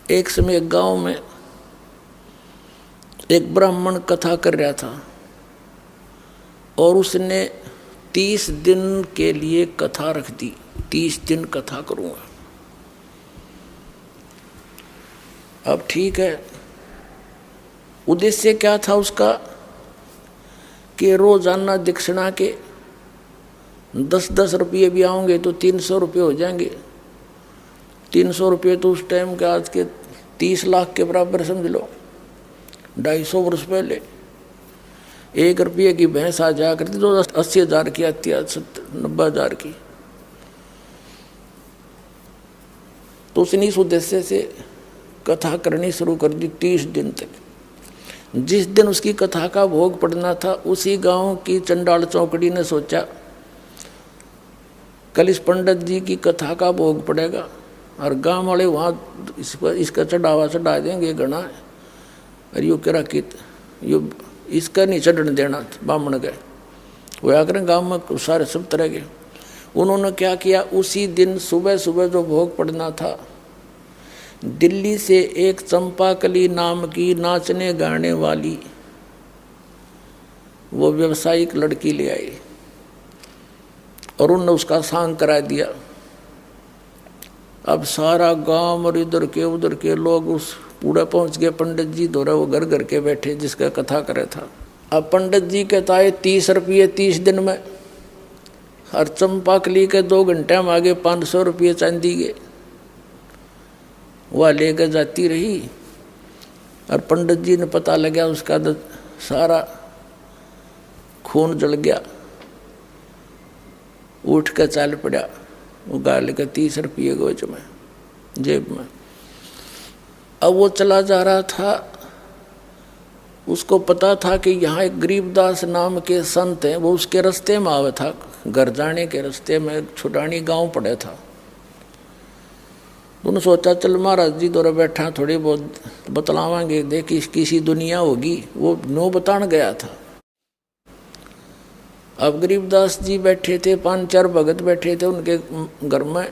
एक समय एक गांव में एक ब्राह्मण कथा कर रहा था और उसने 30 दिन के लिए कथा रख दी। 30 दिन कथा करूंगा। अब ठीक है, उद्देश्य क्या था उसका कि रोजाना दक्षिणा के 10-10 रुपये भी आएंगे तो 300 रुपये हो जाएंगे। 300 रुपये तो उस टाइम के आज के 30 लाख के बराबर समझ लो। 250 वर्ष पहले 1 रुपये की भैंस आ जाया करती तो 80,000 की आती है, 90,000 की। तो उसने इस उद्देश्य से कथा करनी शुरू कर दी 30 दिन तक। जिस दिन उसकी कथा का भोग पड़ना था उसी गांव की चंडाल चौकड़ी ने सोचा कल इस पंडित जी की कथा का भोग पड़ेगा और गांव वाले वहाँ इसका चढ़ावा चढ़ा देंगे घना। और यो कह कि यो इसका नहीं चढ़ने देना ब्राह्मण गए वो आकर गाँव में सारे सब तरह के। उन्होंने क्या किया, उसी दिन सुबह सुबह जो भोग पड़ना था दिल्ली से एक चंपाकली नाम की नाचने गाने वाली वो व्यवसायिक लड़की ले आई और उन्होंने उसका सांग करा दिया। अब सारा गांव और इधर के उधर के लोग उस पूरा पहुंच गए। पंडित जी दोरा वो घर घर के बैठे जिसका कथा करे था। अब पंडित जी कहता है 30 रुपये 30 दिन में। हर चंपाकली के 2 घंटे में आगे 500 रुपये चांदी के वह लेकर जाती रही। और पंडित जी ने पता लगा उसका तो सारा खून जल गया, उठ कर चाल पड़ा। वो गाल लेकर 30 रुपये गोज में जेब में। अब वो चला जा रहा था, उसको पता था कि यहाँ एक गरीबदास नाम के संत हैं, वो उसके रास्ते में आवे था। घर जाने के रास्ते में छुटानी गांव पड़े था। उन्होंने सोचा चल महाराज जी दौरे बैठा थोड़ी बहुत बतलावांगे, देख किसी दुनिया होगी। वो नो बतान गया था। अब गरीबदास जी बैठे थे, 5-4 भगत बैठे थे उनके घर में,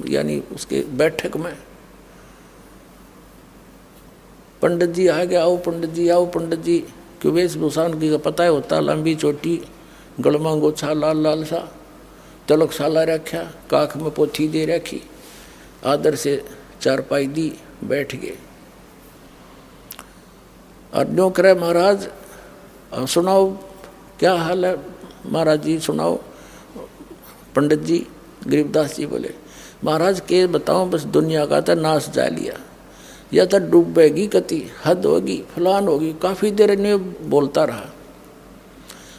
यानी उसके बैठक में। पंडित जी आ गया, आओ पंडित जी आओ पंडित जी। क्यों वेशभूषा उनकी का पता है होता, लंबी चोटी, गलमा गोछा लाल लाल सा, तलक साला रखा, काख में पोथी दे रखी, आदर से चारपाई दी, बैठ गए। और न्यो करे महाराज सुनाओ क्या हाल है महाराज जी, सुनाओ। पंडित जी गरीबदास जी बोले महाराज के बताओ, बस दुनिया का तो नाश जा लिया, या तो डूबेगी कति, हद होगी, फलान होगी। काफ़ी देर ने बोलता रहा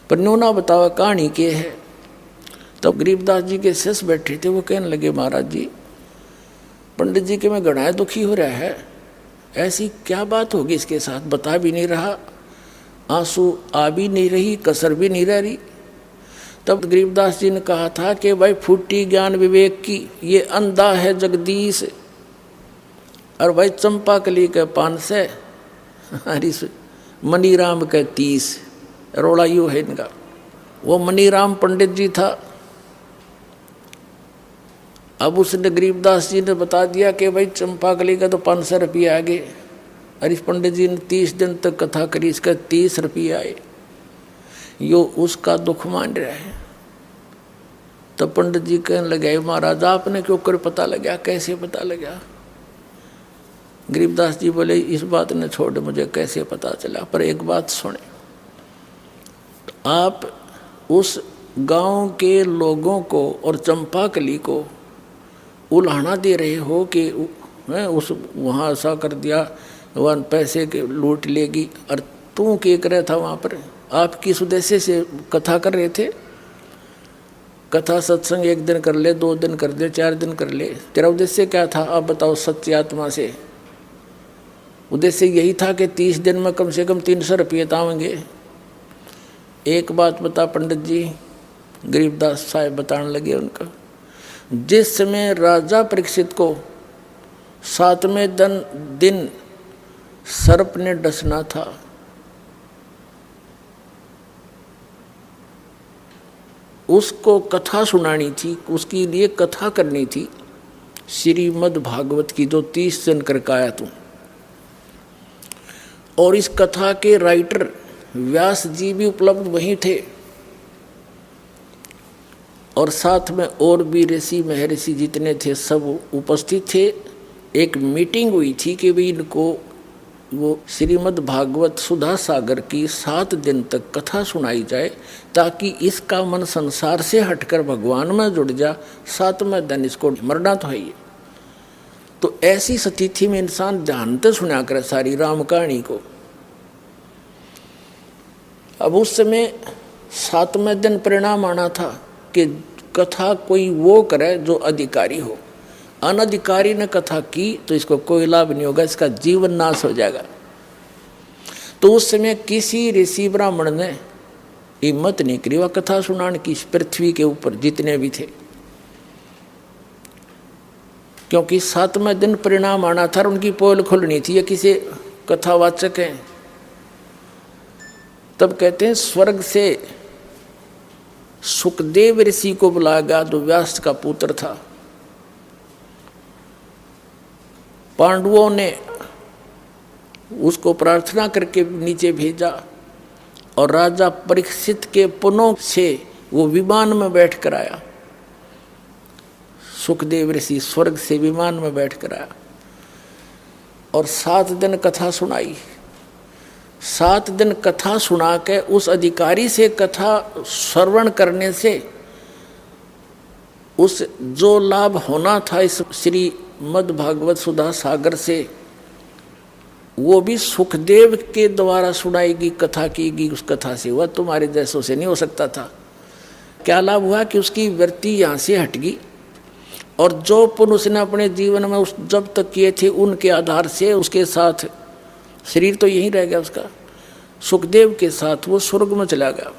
पर न्यो ना बताओ कहानी के है। तब गरीबदास जी के शिष्य बैठे थे, वो कहने लगे महाराज जी पंडित जी के में घना दुखी हो रहा है, ऐसी क्या बात होगी इसके साथ, बता भी नहीं रहा, आंसू आ भी नहीं रही, कसर भी नहीं रह रही। तब गरीबदास जी ने कहा था कि भाई फूटी ज्ञान विवेक की, ये अंधा है जगदीश। और भाई चंपाकली के 500 हरीश मनीराम के 30। रोड़ा यू है इनका। वो मनीराम पंडित जी था। अब उसने गरीबदास जी ने बता दिया कि भाई चंपाकली का तो 500 रुपये आ गए। और इस पंडित जी ने 30 दिन तक कथा करी, इसका 30 रुपये आए। यो उसका दुख मान रहा है। तब पंडित जी कहने लगे महाराज आपने क्यों कर पता लगा, कैसे पता लगा। गरीबदास जी बोले इस बात ने छोड़ मुझे कैसे पता चला, पर एक बात सुने। आप उस गांव के लोगों को और चंपाकली को उल्हाना दे रहे हो कि उस वहाँ ऐसा कर दिया, वहाँ पैसे के लूट लेगी। और तू क्या कर रहा था वहाँ पर, आप किस उद्देश्य से कथा कर रहे थे। कथा सत्संग 1 दिन कर ले, 2 दिन कर ले, 4 दिन कर ले, तेरा उद्देश्य क्या था आप बताओ सच्ची आत्मा से। उद्देश्य यही था कि 30 दिन में कम से कम 300 रुपये तावेंगे। एक बात बता पंडित जी, गरीबदास साहब बताने लगे उनका। जिस समय राजा परीक्षित को 7वें दिन सर्प ने डसना था, उसको कथा सुनानी थी, उसके लिए कथा करनी थी। श्रीमद् भागवत की जो 30 जन करके आया तू। और इस कथा के राइटर व्यास जी भी उपलब्ध वहीं थे, और साथ में और भी ऋषि महर्षि जितने थे सब उपस्थित थे। एक मीटिंग हुई थी कि भाई इनको वो श्रीमद् भागवत सुधा सागर की 7 दिन तक कथा सुनाई जाए, ताकि इसका मन संसार से हटकर भगवान में जुड़ जा। 7वें दिन इसको मरना तो है ही। तो ऐसी स्थिति में इंसान ध्यान से सुना करे सारी राम कहानी को। अब उस समय 7वें दिन परिणाम आना था कि कथा कोई वो करे जो अधिकारी हो। अनधिकारी ने कथा की तो इसको कोई लाभ नहीं होगा, इसका जीवन नाश हो जाएगा। तो उस समय किसी ऋषि ब्राह्मण ने हिम्मत नहीं करी वह कथा सुनाने की पृथ्वी के ऊपर जितने भी थे, क्योंकि 7वें दिन परिणाम आना था, उनकी पोल खुलनी थी। ये किसी कथावाचक हैं, तब कहते हैं स्वर्ग से सुखदेव ऋषि को बुलाया गया जो व्यास का पुत्र था। पांडवों ने उसको प्रार्थना करके नीचे भेजा, और राजा परीक्षित के पुनों से वो विमान में बैठ कर आया। सुखदेव ऋषि स्वर्ग से विमान में बैठ कर आया और 7 दिन कथा सुनाई। 7 दिन कथा सुना के उस अधिकारी से कथा श्रवण करने से उस जो लाभ होना था इस श्रीमद् भागवत सुधा सागर से, वो भी सुखदेव के द्वारा सुनाएगी कथा कीगी। उस कथा से वह तुम्हारे जैसों से नहीं हो सकता था। क्या लाभ हुआ कि उसकी वृत्ति यहाँ से हट गई, और जो पुण्य उसने अपने जीवन में उस जब तक किए थे उनके आधार से उसके साथ शरीर तो यहीं रह गया उसका, सुखदेव के साथ वो स्वर्ग में चला गया।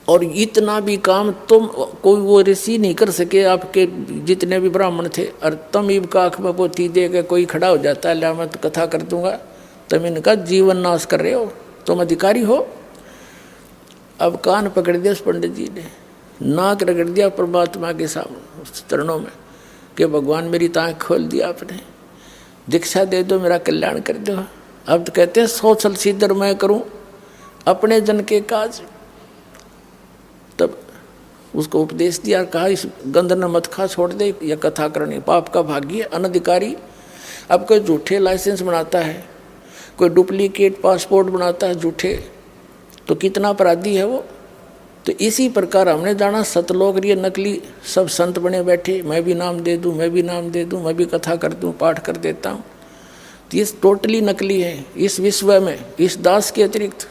और इतना भी काम तुम कोई वो ऋषि नहीं कर सके, आपके जितने भी ब्राह्मण थे। और तुम इब का आँख में पोती दे के कोई खड़ा हो जाता है, ला मैं तो कथा कर दूंगा, तुम इनका जीवन नाश कर रहे हो, तुम अधिकारी हो। अब कान पकड़ दिया उस पंडित जी ने, नाक रगड़ दिया परमात्मा के सामने चरणों में कि भगवान मेरी आँख खोल दिया आपने, दीक्षा दे दो, मेरा कल्याण कर दो। अब तो कहते हैं 100 साल सिद्धर मैं करूं अपने जन के काज। तब उसको उपदेश दिया, कहा इस गंध न मत खा, छोड़ दे, यह कथा करनी पाप का भागी है, अनधिकारी। अब कोई झूठे लाइसेंस बनाता है, कोई डुप्लीकेट पासपोर्ट बनाता है झूठे, तो कितना अपराधी है वो। तो इसी प्रकार हमने जाना सतलोक ये नकली सब संत बने बैठे, मैं भी नाम दे दूं, मैं भी नाम दे दूं, मैं भी कथा कर दूं, पाठ कर देता हूं। तो ये टोटली नकली है। इस विश्व में इस दास के अतिरिक्त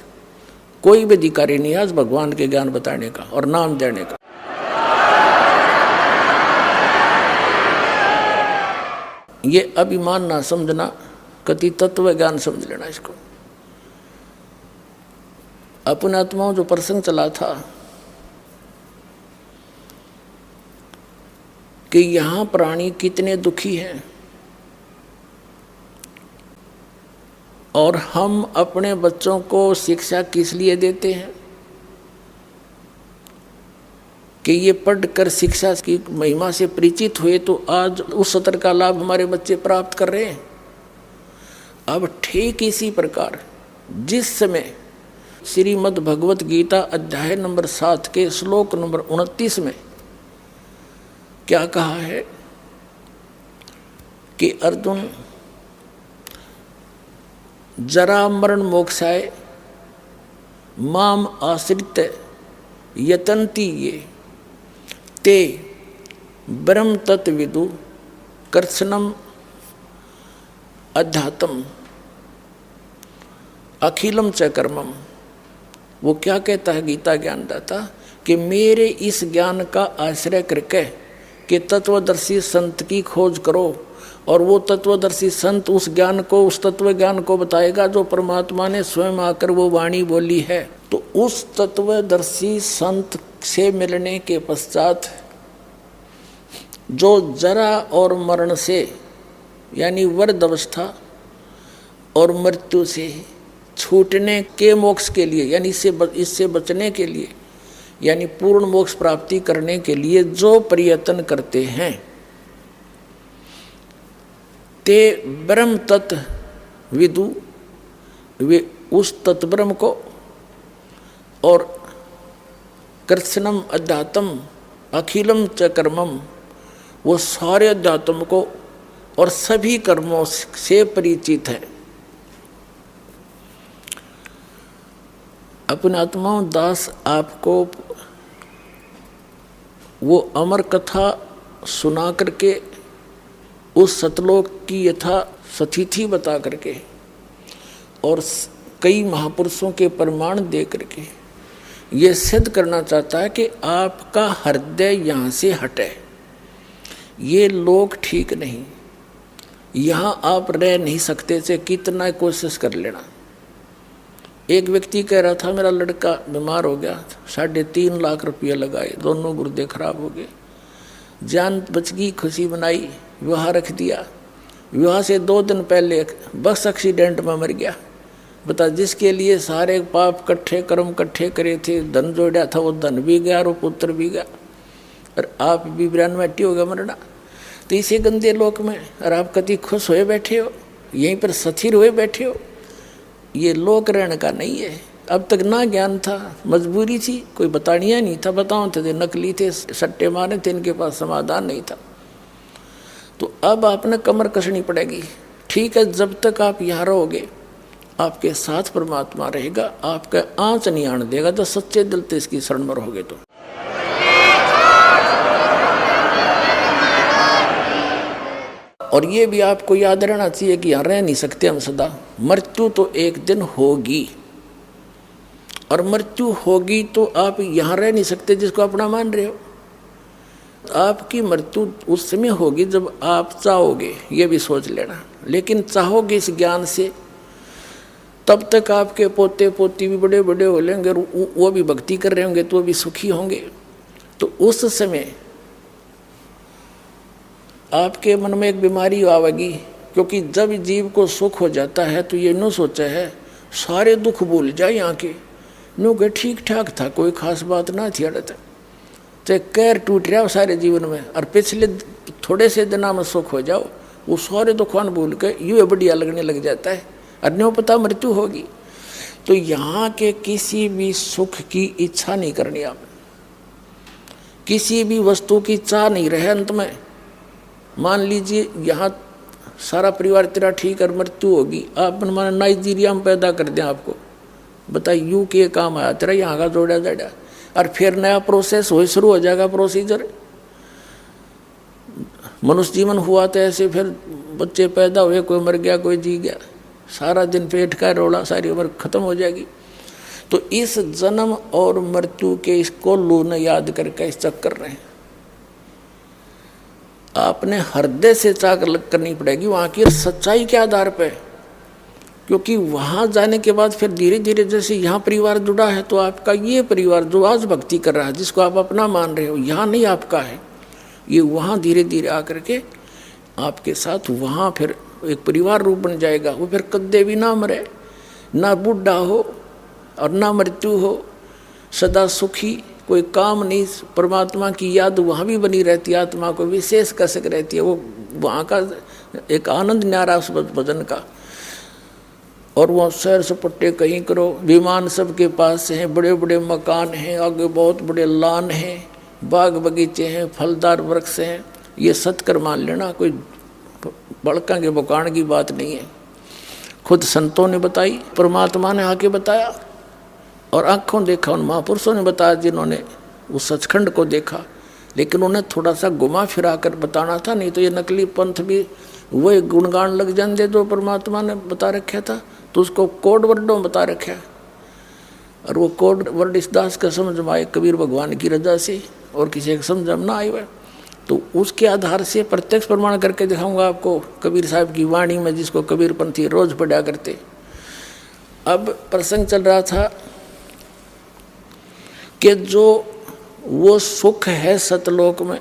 कोई भी अधिकारी नहीं है आज भगवान के ज्ञान बताने का और नाम देने का। ये अभिमान ना समझना, कति तत्व ज्ञान समझ लेना इसको। अपने आत्माओं जो प्रसंग चला था कि यहाँ प्राणी कितने दुखी हैं, और हम अपने बच्चों को शिक्षा किस लिए देते हैं कि ये पढ़कर शिक्षा की महिमा से परिचित हुए तो आज उस सत्र का लाभ हमारे बच्चे प्राप्त कर रहे हैं। अब ठीक इसी प्रकार जिस समय श्रीमद् भगवत गीता अध्याय नंबर 7 के श्लोक नंबर 29 में क्या कहा है कि अर्जुन जरा मरण मोक्षाय माम आश्रित यतन्ति ये ते ब्रह्म तत्विदु कर्षणम अध्यात्म अखिलम च कर्मम। वो क्या कहता है गीता ज्ञानदाता कि मेरे इस ज्ञान का आश्रय करके कि तत्वदर्शी संत की खोज करो, और वो तत्वदर्शी संत उस ज्ञान को, उस तत्व ज्ञान को बताएगा जो परमात्मा ने स्वयं आकर वो वाणी बोली है। तो उस तत्वदर्शी संत से मिलने के पश्चात जो जरा और मरण से यानी वृद्ध अवस्था और मृत्यु से छूटने के मोक्ष के लिए, यानी इससे बचने के लिए यानी पूर्ण मोक्ष प्राप्ति करने के लिए जो प्रयत्न करते हैं ते ब्रह्म तत्व विदु, वे उस तत्व ब्रह्म को और कृत्स्नम अध्यात्म अखिलम च कर्मम, वो सारे अध्यात्म को और सभी कर्मों से परिचित है। अपने आत्माओं दास आपको वो अमर कथा सुना करके उस सतलोक की यथा सतिथि बता करके और कई महापुरुषों के प्रमाण दे करके ये सिद्ध करना चाहता है कि आपका हृदय यहाँ से हटे, ये लोग ठीक नहीं, यहाँ आप रह नहीं सकते थे, कितना कोशिश कर लेना। एक व्यक्ति कह रहा था मेरा लड़का बीमार हो गया, 3.5 लाख रुपया लगाए, दोनों गुर्दे खराब हो गए, जान बच गई, खुशी बनाई, विवाह रख दिया। विवाह से 2 दिन पहले बस एक्सीडेंट में मर गया। बता, जिसके लिए सारे पाप इकट्ठे कर्म इकट्ठे करे थे, धन जोड़ा था, वो धन भी गया और पुत्र भी गया, और आप भी 92 हो गया मरना। तो इसे गंदे लोक में और आप कति खुश हुए बैठे हो, यहीं पर स्थिर हुए बैठे हो। ये लोक रहने का नहीं है। अब तक ना ज्ञान था, मजबूरी थी, कोई बतानिया नहीं था, बताओ थे नकली थे, सट्टे मारे थे, इनके पास समाधान नहीं था। तो अब आपने कमर कसनी पड़ेगी। ठीक है, जब तक आप यहाँ रहोगे आपके साथ परमात्मा रहेगा, आपका आँच नहीं आने देगा, तो सच्चे दिल से इसकी शरण में रहोगे। तो और ये भी आपको याद रहना चाहिए कि यहाँ रह नहीं सकते हम सदा, मृत्यु तो एक दिन होगी, और मृत्यु होगी तो आप यहाँ रह नहीं सकते जिसको अपना मान रहे हो। आपकी मृत्यु उस समय होगी जब आप चाहोगे, ये भी सोच लेना। लेकिन चाहोगे इस ज्ञान से, तब तक आपके पोते पोती भी बड़े बड़े हो लेंगे, वो भी भक्ति कर रहे होंगे, तो वो भी सुखी होंगे। तो उस समय आपके मन में एक बीमारी आवेगी, क्योंकि जब जीव को सुख हो जाता है तो ये न सोचा है सारे दुख भूल जाए यहाँ के, नो के ठीक ठाक था, कोई खास बात ना थी, अड़ता चाहे कैर टूट रहा हो सारे जीवन में, और पिछले थोड़े से दिनों में सुख हो जाओ, वो सारे दुखान भूल के यूँ बढ़िया लगने लग जाता है, और न्यों पता मृत्यु होगी। तो यहाँ के किसी भी सुख की इच्छा नहीं करनी, आप किसी भी वस्तु की चाह नहीं रहे। अंत में मान लीजिए यहाँ सारा परिवार तेरा ठीक और मृत्यु होगी, आप माने नाइजीरिया में पैदा कर दें आपको, बताइए यू के काम आया तेरा, यहाँ का जोड़ा जाड़ा, और फिर नया प्रोसेस हो शुरू हो जाएगा, प्रोसीजर। मनुष्य जीवन हुआ तो ऐसे, फिर बच्चे पैदा हुए, कोई मर गया कोई जी गया, सारा दिन पेट का रोला, सारी उम्र खत्म हो जाएगी। तो इस जन्म और मृत्यु के इसको लूने याद करके इस चक्कर रहे, आपने हृदय से चाक करनी पड़ेगी वहाँ की सच्चाई के आधार पे, क्योंकि वहाँ जाने के बाद फिर धीरे धीरे जैसे यहाँ परिवार जुड़ा है, तो आपका ये परिवार जो आज भक्ति कर रहा है, जिसको आप अपना मान रहे हो, यहाँ नहीं आपका है, ये वहाँ धीरे धीरे आकर के आपके साथ वहाँ फिर एक परिवार रूप बन जाएगा। वो फिर कद्दे भी ना मरे, ना बूढ़ा हो और ना मृत्यु हो, सदा सुखी, कोई काम नहीं, परमात्मा की याद वहाँ भी बनी रहती है, आत्मा को विशेष कसक रहती है, वो वहाँ का एक आनंद न्यारा उस भजन का। और वहाँ सैर सपट्टे कहीं करो, विमान सबके पास हैं, बड़े बड़े मकान हैं, आगे बहुत बड़े लान हैं, बाग बगीचे हैं, फलदार वृक्ष हैं, ये सत्कर मान लेना, कोई बड़का के बुकान की बात नहीं है। खुद संतों ने बताई, परमात्मा ने आके बताया, और आँखों देखा, उन महापुरुषों ने बताया जिन्होंने उस सचखंड को देखा, लेकिन उन्हें थोड़ा सा घुमा फिरा कर बताना था, नहीं तो ये नकली पंथ भी वही गुणगान लग जाते जो परमात्मा ने बता रखा था, तो उसको कोड वर्डों में बता रखा, और वो कोड वर्ड इस दास का समझ में आए कबीर भगवान की रजा से, और किसी का समझ में ना आए हुआ, तो उसके आधार से प्रत्यक्ष प्रमाण करके दिखाऊंगा आपको कबीर साहब की वाणी में, जिसको कबीर पंथी रोज पढ़ा करते। अब प्रसंग चल रहा था कि जो वो सुख है सतलोक में,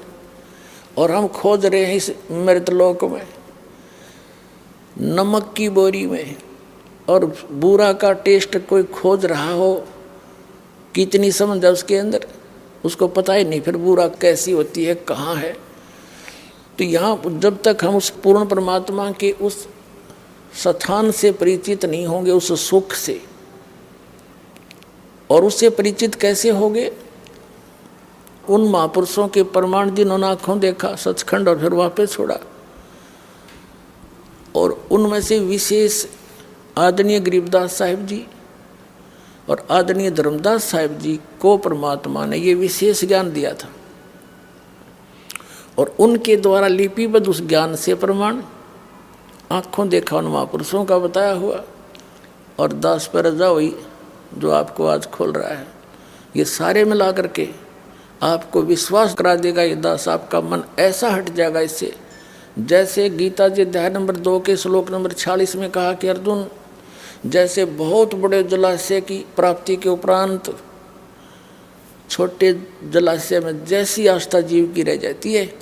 और हम खोज रहे हैं इस मृतलोक में, नमक की बोरी में, और बुरा का टेस्ट कोई खोज रहा हो, कितनी समझ है उसके अंदर, उसको पता ही नहीं फिर बुरा कैसी होती है, कहाँ है। तो यहाँ जब तक हम उस पूर्ण परमात्मा के उस स्थान से परिचित नहीं होंगे, उस सुख से, और उससे परिचित कैसे होंगे? उन महापुरुषों के प्रमाण जिन्होंने आंखों देखा सचखंड और फिर वापस छोड़ा, और उनमें से विशेष आदरणीय गरीबदास साहिब जी और आदरणीय धर्मदास साहिब जी को परमात्मा ने ये विशेष ज्ञान दिया था, और उनके द्वारा लिपिबद्ध उस ज्ञान से प्रमाण आंखों देखा उन महापुरुषों का बताया हुआ, और दास पर रजा हुई जो आपको आज खोल रहा है, ये सारे मिला करके आपको विश्वास करा देगा ये दास। आपका मन ऐसा हट जाएगा इससे, जैसे गीता जी अध्याय नंबर 2 के श्लोक नंबर 46 में कहा कि अर्जुन, जैसे बहुत बड़े जलाशय की प्राप्ति के उपरांत छोटे जलाशय में जैसी आस्था जीव की रह जाती है,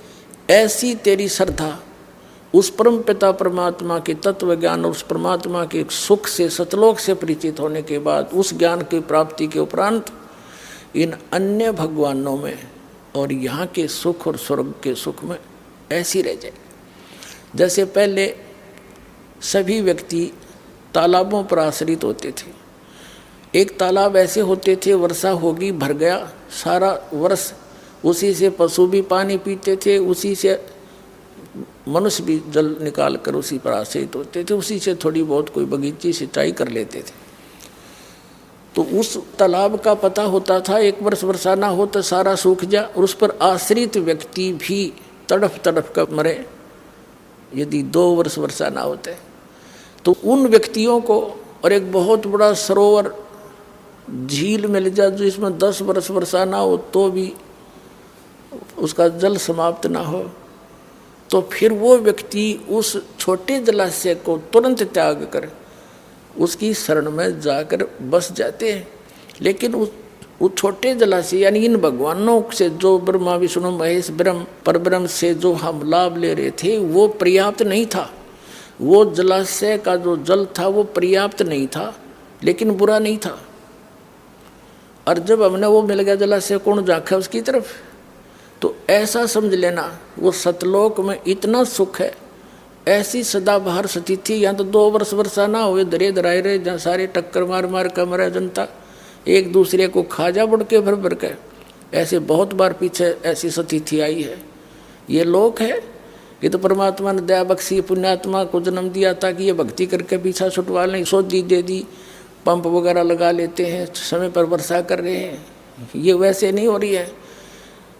ऐसी तेरी श्रद्धा उस परम पिता परमात्मा के तत्व ज्ञान और उस परमात्मा के सुख से सतलोक से परिचित होने के बाद उस ज्ञान की प्राप्ति के उपरांत इन अन्य भगवानों में और यहाँ के सुख और स्वर्ग के सुख में ऐसी रह जाए। जैसे पहले सभी व्यक्ति तालाबों पर आश्रित होते थे। एक तालाब ऐसे होते थे, वर्षा होगी भर गया, सारा वर्ष उसी से पशु भी पानी पीते थे, उसी से मनुष्य भी जल निकाल कर उसी पर आश्रित होते थे, उसी से थोड़ी बहुत कोई बगीची सिंचाई कर लेते थे। तो उस तालाब का पता होता था एक वर्ष वर्षा ना हो तो सारा सूख जा, और उस पर आश्रित व्यक्ति भी तड़फ तड़फ कर मरे यदि 2 वर्ष वर्षा ना होते। तो उन व्यक्तियों को, और एक बहुत बड़ा सरोवर झील मिल जाए जिसमें 10 वर्ष वर्षा ना हो तो भी उसका जल समाप्त ना हो, तो फिर वो व्यक्ति उस छोटे जलाशय को तुरंत त्याग कर उसकी शरण में जाकर बस जाते हैं। लेकिन उस छोटे जलाशय यानी इन भगवानों से जो ब्रह्मा विष्णु महेश ब्रह्म परब्रह्म से जो हम लाभ ले रहे थे वो पर्याप्त नहीं था। वो जलाशय का जो जल था वो पर्याप्त नहीं था, लेकिन बुरा नहीं था। और जब हमने वो मिल गया जलाशय, कौन जाखे उसकी तरफ? तो ऐसा समझ लेना वो सतलोक में इतना सुख है, ऐसी सदाबहार स्थिति। यहाँ तो 2 वर्ष वर्षा ना हुए दरे दराए रहे, जहाँ सारे टक्कर मार मार कर मरे जनता, एक दूसरे को खा जा बुड़ के भर भर के। ऐसे बहुत बार पीछे ऐसी स्थिति आई है। ये लोक है, ये तो परमात्मा ने दया बख्शी, पुण्यात्मा को जन्म दिया ताकि ये भक्ति करके पीछा छुटवा लें, सौदी दे दी, पंप वगैरह लगा लेते हैं, समय पर वर्षा कर रहे हैं। ये वैसे नहीं हो रही है।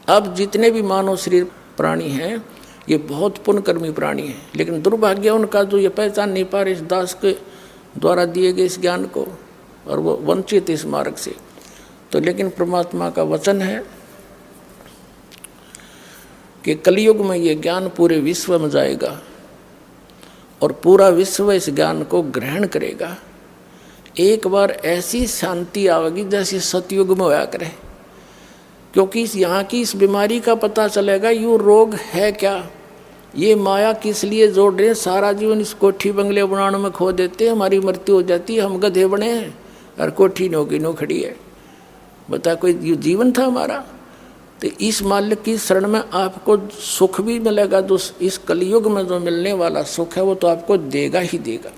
अब जितने भी मानव शरीर प्राणी हैं ये बहुत पुण्यकर्मी प्राणी हैं, लेकिन दुर्भाग्य उनका जो ये पहचान नहीं पा रहे इस दास के द्वारा दिए गए इस ज्ञान को, और वो वंचित इस मार्ग से। तो लेकिन परमात्मा का वचन है कि कलयुग में ये ज्ञान पूरे विश्व में जाएगा और पूरा विश्व इस ज्ञान को ग्रहण करेगा। एक बार ऐसी शांति आवेगी जैसे सतयुग में होया करे, क्योंकि यहाँ की इस बीमारी का पता चलेगा ये रोग है क्या, ये माया किस लिए जोड़ रहे हैं। सारा जीवन इस कोठी बंगले बनाने में खो देते हैं, हमारी मृत्यु हो जाती है, हम गधे बने हैं और कोठी नो की नो खड़ी है। बता कोई जीवन था हमारा? तो इस मालिक की शरण में आपको सुख भी मिलेगा, जो इस कलयुग में जो मिलने वाला सुख है वो तो आपको देगा ही देगा।